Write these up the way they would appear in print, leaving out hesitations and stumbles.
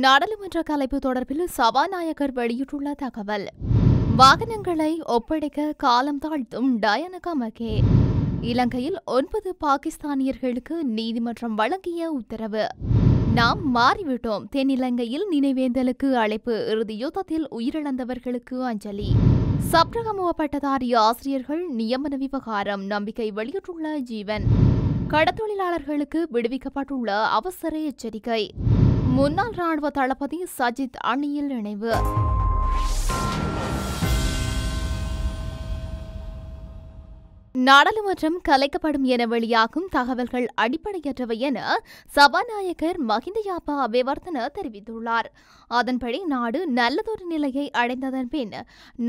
நாடாளுமன்ற கலைப்பு தொடர்பில் சபாநாயகர் வெளியிட்டுள்ள தகவல். வாகனங்களை ஒப்படைக்க காலம் தாழ்த்தும் டயன கமகே. இலங்கையில் 9 பாகிஸ்தானியர்களுக்கு நீதிமன்றம் வழங்கிய உத்தரவு. நாம் மாறிவிட்டோம். தென்னிலங்கையில் நினைவேந்தலுக்கு அழைப்பு. இறுதி யுத்தத்தில் உயிரிழந்தவர்களுக்கு அஞ்சலி. சப்ரகமுவ பட்டதாரி ஆசிரியர்கள் நியமன விவகாரம் நம்பிக்கை வெளியிட்டுள்ள ஜீவன். கடத்தொழிலாளர்களுக்கு விடுவிக்கப்பட்டுள்ள அவசர எச்சரிக்கை. முன்னாள் ராணுவ தளபதி சஜித் அணியில் இணைவு. நாடாளுமன்றம் கலைக்கப்படும் என வெளியாகும் தகவல்கள் அடிப்படையற்றவை என சபாநாயகர் மஹிந்த யாப்பா அபேவர்தன தெரிவித்துள்ளார். அதன்படி நாடு நல்லதொரு நிலையை அடைந்ததன் பின்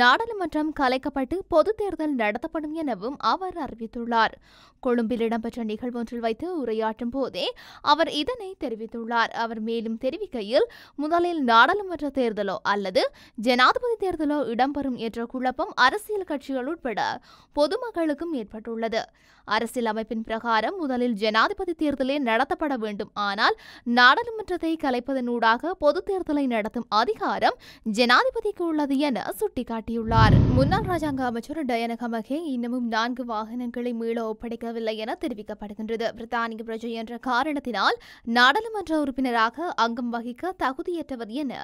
நாடாளுமன்றம் கலைக்கப்பட்டு பொதுத் தேர்தல் நடத்தப்படும் எனவும் அவர் அறிவித்துள்ளார். கொழும்பில் இடம்பெற்ற நிகழ்வொன்றில் வைத்து உரையாற்றும் போதே அவர் இதனை தெரிவித்துள்ளார். அவர் மேலும் தெரிவிக்கையில், முதலில் நாடாளுமன்ற தேர்தலோ அல்லது ஜனாதிபதி தேர்தலோ இடம்பெறும் என்ற குழப்பம் அரசியல் கட்சிகள் உட்பட பொதுமக்களுக்கும் ஏற்பட்டுள்ளது. அரசியல் அமைப்பின் பிரகாரம் முதலில் ஜனாதிபதி தேர்தலே நடத்தப்பட வேண்டும். ஆனால் நாடாளுமன்றத்தை கலைப்பதனூடாக பொதுத் தேர்தலை நடத்தும் அதிகாரம் ஜனாதிபதிக்கு உள்ளது என சுட்டிக்காட்டியுள்ளார். முன்னாள் ராஜாங்க அமைச்சர் டயன கமகே இன்னமும் 4 வாகனங்களை மீள ஒப்படைக்கவில்லை என தெரிவிக்கப்படுகின்றது. பிரித்தானிய பிரஜை என்ற காரணத்தினால் நாடாளுமன்ற உறுப்பினராக அங்கம் வகிக்க தகுதியற்றவர் என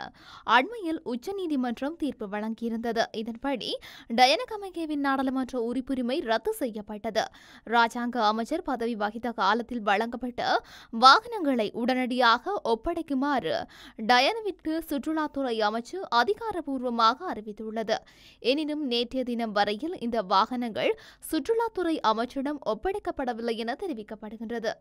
அண்மையில் உச்சநீதிமன்றம் தீர்ப்பு வழங்கியிருந்தது. இதன்படி டயன கமகேவின் நாடாளுமன்ற உறுப்புரிமை ரத்து செய்யப்பட்டது. ராஜாங்க அமைச்சர் பதவி வகித்த காலத்தில் வழங்கப்பட்ட வாகனங்களை உடனடியாக ஒப்படைக்குமாறு டயனவிற்கு சுற்றுலாத்துறை அமைச்சு அதிகாரப்பூர்வமாக அறிவித்துள்ளது. எனினும் நேற்றைய தினம் வரையில் இந்த வாகனங்கள் சுற்றுலாத்துறை அமைச்சிடம் ஒப்படைக்கப்படவில்லை என தெரிவிக்கப்படுகின்றது.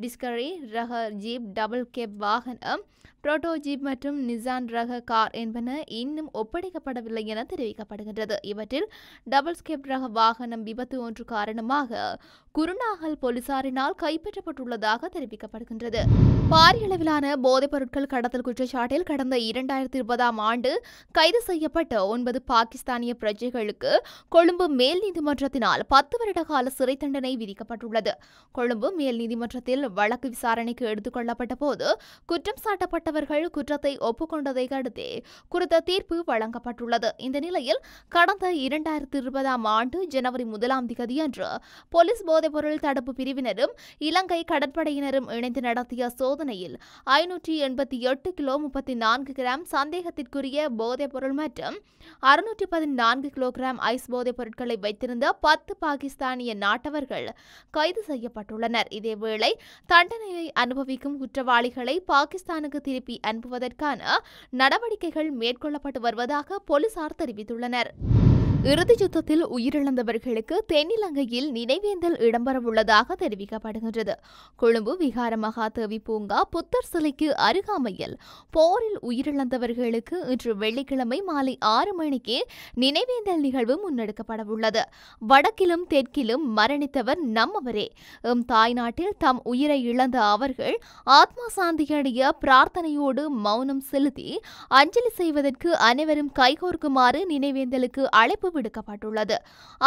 டிஸ்கவரி ரக ஜீப், டபுள் கேப் வாகனம், புரோட்டோ ஜீப் மற்றும் நிசான் ரக கார் என்பன இன்னும் ஒப்படைக்கப்படவில்லை என தெரிவிக்கப்படுகின்றது. இவற்றில் டபுள் கேப் ரக வாகனம் விபத்து ஒன்று காரணமாக குருநாகல் போலீசாரினால் கைப்பற்றப்பட்டுள்ளதாக தெரிவிக்கப்படுகின்றது. பாரிய அளவிலான போதைப் பொருட்கள் கடத்தல் குற்றச்சாட்டில் கடந்த 2020ஆம் ஆண்டு கைது செய்யப்பட்ட 9 பாகிஸ்தானிய பிரஜைகளுக்கு கொழும்பு மேல் நீதிமன்றத்தினால் 10 வருட கால சிறை தண்டனை விதிக்கப்பட்டுள்ளது. கொழும்பு மேல் நீதிமன்றத்தில் வழக்கு விசாரணைக்கு எடுத்துக் கொள்ளப்பட்ட போது குற்றம் சாட்டப்பட்டவர்கள் குற்றத்தை ஒப்புக்கொண்டதை அடுத்தே குறித்த தீர்ப்பு வழங்கப்பட்டுள்ளது. இந்த நிலையில் கடந்த 2020ஆம் ஆண்டு ஜனவரி 1ஆம் தேதியன்று போலீஸ் போதைப்பொருள் தடுப்பு பிரிவினரும் இலங்கை கடற்படையினரும் இணைந்து நடத்திய சோதனையில் 588 கிலோ 34 கிராம் சந்தேகத்திற்குரிய போதைப்பொருள் மற்றும் 614 கிலோகிராம் ஐஸ் போதைப் பொருட்களை வைத்திருந்த 10 பாகிஸ்தானிய நாட்டவர்கள் கைது செய்யப்பட்டுள்ளனர். இதேவேளை தண்டனையை அனுபவிக்கும் குற்றவாளிகளை பாகிஸ்தானுக்கு திருப்பி அனுப்புவதற்கான நடவடிக்கைகள் மேற்கொள்ளப்பட்டு வருவதாக போலீசார் தெரிவித்துள்ளனர். இறுதி யுத்தத்தில் உயிரிழந்தவர்களுக்கு தென்னிலங்கையில் நினைவேந்தல் இடம்பெறவுள்ளதாக தெரிவிக்கப்படுகின்றது. கொழும்பு விகார மகாதேவி பூங்கா புத்தர் சிலைக்கு அருகாமையில் போரில் உயிரிழந்தவர்களுக்கு இன்று வெள்ளிக்கிழமை மாலை 6 மணிக்கு நினைவேந்தல் நிகழ்வு முன்னெடுக்கப்படவுள்ளது. வடக்கிலும் தெற்கிலும் மரணித்தவர் நம்மவரே. தாய்நாட்டில் தம் உயிரை இழந்த அவர்கள் ஆத்மா சாந்தியடைய பிரார்த்தனையோடு மௌனம் செலுத்தி அஞ்சலி செய்வதற்கு அனைவரும் கைகோர்க்குமாறு நினைவேந்தலுக்கு அழைப்பு விடுக்கப்பட்டுள்ளது.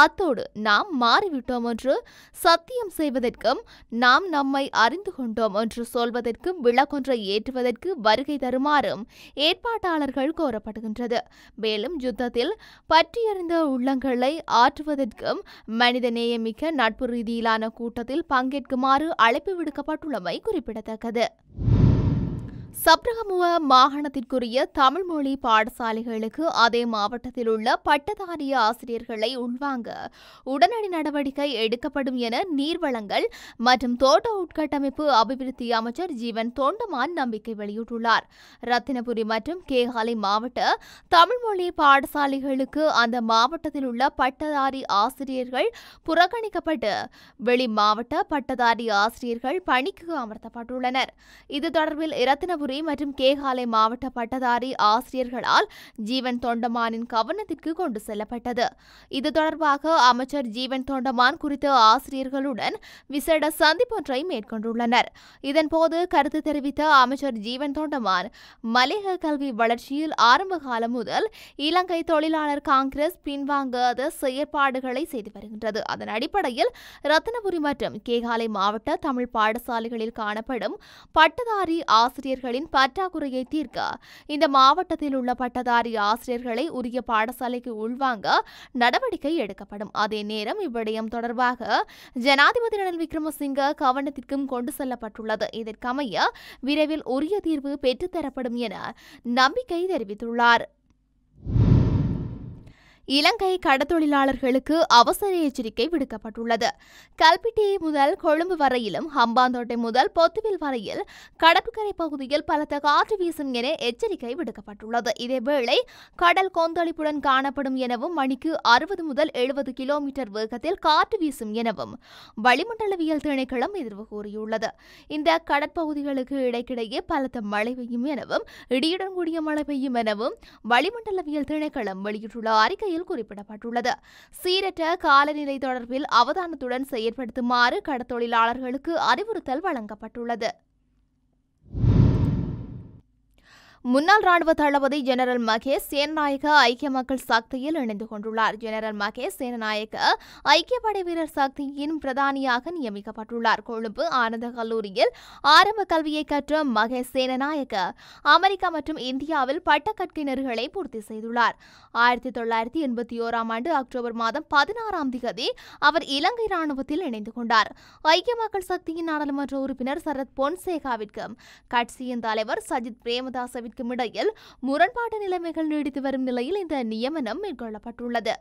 அத்தோடு நாம் மாறிவிட்டோம் என்று சத்தியம் செய்வதற்கும் நாம் நம்மை அறிந்து கொண்டோம் என்று சொல்வதற்கும் விளக்கொன்றை ஏற்றுவதற்கு வருகை தருமாறும் ஏற்பாட்டாளர்கள் கோரப்படுகின்றது. மேலும் யுத்தத்தில் பற்றியறிந்த உள்ளங்களை ஆற்றுவதற்கும் மனித நேயமிக்க நட்பு ரீதியிலான கூட்டத்தில் பங்கேற்குமாறு அழைப்பு விடுக்கப்பட்டுள்ளமை குறிப்பிடத்தக்கது. சப்ரகமுவ மாகாணத்திற்குரிய தமிழ் மொழி பாடசாலைகளுக்கு அதே மாவட்டத்தில் உள்ள பட்டதாரி ஆசிரியர்களை உள்வாங்க உடனடி நடவடிக்கை எடுக்கப்படும் என நீர்வளங்கள் மற்றும் தோட்ட உட்கட்டமைப்பு அபிவிருத்தி அமைச்சர் ஜீவன் தொண்டமான் நம்பிக்கை வெளியிட்டுள்ளார். ரத்தினபுரி மற்றும் கேகாலை மாவட்ட தமிழ் மொழி பாடசாலைகளுக்கு அந்த மாவட்டத்தில் உள்ள பட்டதாரி ஆசிரியர்கள் புறக்கணிக்கப்பட்டு வெளி மாவட்ட பட்டதாரி ஆசிரியர்கள் பணிக்கு அமர்த்தப்பட்டுள்ளனர். இது தொடர்பில் ரத்தினபுரி மற்றும் கேகாலை மாவட்ட பட்டதாரி ஆசிரியர்களால் ஜீவன் தொண்டமானின் கவனத்திற்கு கொண்டு செல்லப்பட்டது. இது தொடர்பாக அமைச்சர் ஜீவன் தொண்டமான் குறித்த ஆசிரியர்களுடன் விசேட சந்திப்பொன்றை மேற்கொண்டுள்ளனர். இதன்போது கருத்து தெரிவித்த அமைச்சர் ஜீவன் தொண்டமான், மலையக கல்வி வளர்ச்சியில் ஆரம்ப காலம் முதல் இலங்கை தொழிலாளர் காங்கிரஸ் பின்வாங்காத செயற்பாடுகளை செய்து வருகின்றது. அதன் அடிப்படையில் ரத்தினபுரி மற்றும் கேகாலை மாவட்ட தமிழ் பாடசாலைகளில் காணப்படும் பட்டதாரி ஆசிரியர்கள் ஆசிரியர்களின் பற்றாக்குறையை தீர்க்க இந்த மாவட்டத்தில் உள்ள பட்டதாரி ஆசிரியர்களை உரிய பாடசாலைக்கு உள்வாங்க நடவடிக்கை எடுக்கப்படும். அதே நேரம் இவ்விடயம் தொடர்பாக ஜனாதிபதி ரணில் விக்ரமசிங்க கவனத்திற்கும் கொண்டு செல்லப்பட்டுள்ளது. இதற்கமைய விரைவில் உரிய தீர்வு பெற்றுத்தரப்படும் என நம்பிக்கை தெரிவித்துள்ளார். இலங்கை கடத்தொழிலாளர்களுக்கு அவசர எச்சரிக்கை விடுக்கப்பட்டுள்ளது. கல்பிட்டி முதல் கொழும்பு வரையிலும் ஹம்பாந்தோட்டை முதல் பொத்துவில் வரையில் கடற்கரை பகுதியில் பலத்த காற்று வீசும் என எச்சரிக்கை விடுக்கப்பட்டுள்ளது. இதேவேளை கடல் கொந்தளிப்புடன் காணப்படும் எனவும் மணிக்கு 60 முதல் 70 கிலோமீட்டர் வேகத்தில் காற்று வீசும் எனவும் வளிமண்டலவியல் திணைக்களம் எதிர்வு கூறியுள்ளது. இந்த கடற்பகுதிகளுக்கு இடைக்கிடையே பலத்த மழை பெய்யும் எனவும் இடியுடன் கூடிய மழை பெய்யும் எனவும் வளிமண்டலவியல் திணைக்களம் வெளியிட்டுள்ள அறிக்கை குறிப்பிடப்பட்டுள்ளது. சீரற்ற காலநிலை தொடர்பில் அவதானத்துடன் செயற்படுத்துமாறு கடற்தொழிலாளர்களுக்கு அறிவுறுத்தல் வழங்கப்பட்டுள்ளது. முன்னாள் ராணுவ தளபதி ஜெனரல் மகேஷ் சேனநாயக்க ஐக்கிய மக்கள் சக்தியில் இணைந்து கொண்டுள்ளார். ஜெனரல் மகேஷ் சேனநாயக்க ஐக்கிய படை வீரர் சக்தியின் பிரதானியாக நியமிக்கப்பட்டுள்ளார். கொழும்பு ஆனந்த கல்லூரியில் ஆரம்ப கல்வியை கற்ற மகேஷ் சேனநாயக்க அமெரிக்கா மற்றும் இந்தியாவில் பட்ட கற்கையினர்களை பூர்த்தி செய்துள்ளார். 1981 ஆண்டு அக்டோபர் மாதம் 16ஆம் தேதி அவர் இலங்கை ராணுவத்தில் இணைந்து கொண்டார். ஐக்கிய மக்கள் சக்தியின் நாடாளுமன்ற உறுப்பினர் சரத் பொன்சேகாவிற்கும் கட்சியின் தலைவர் சஜித் பிரேமதாசவிற்கும் இடையில் முரண்பாட்டு நிலைமைகள் நீடித்து வரும் நிலையில் இந்த நியமனம் மேற்கொள்ளப்பட்டுள்ளது.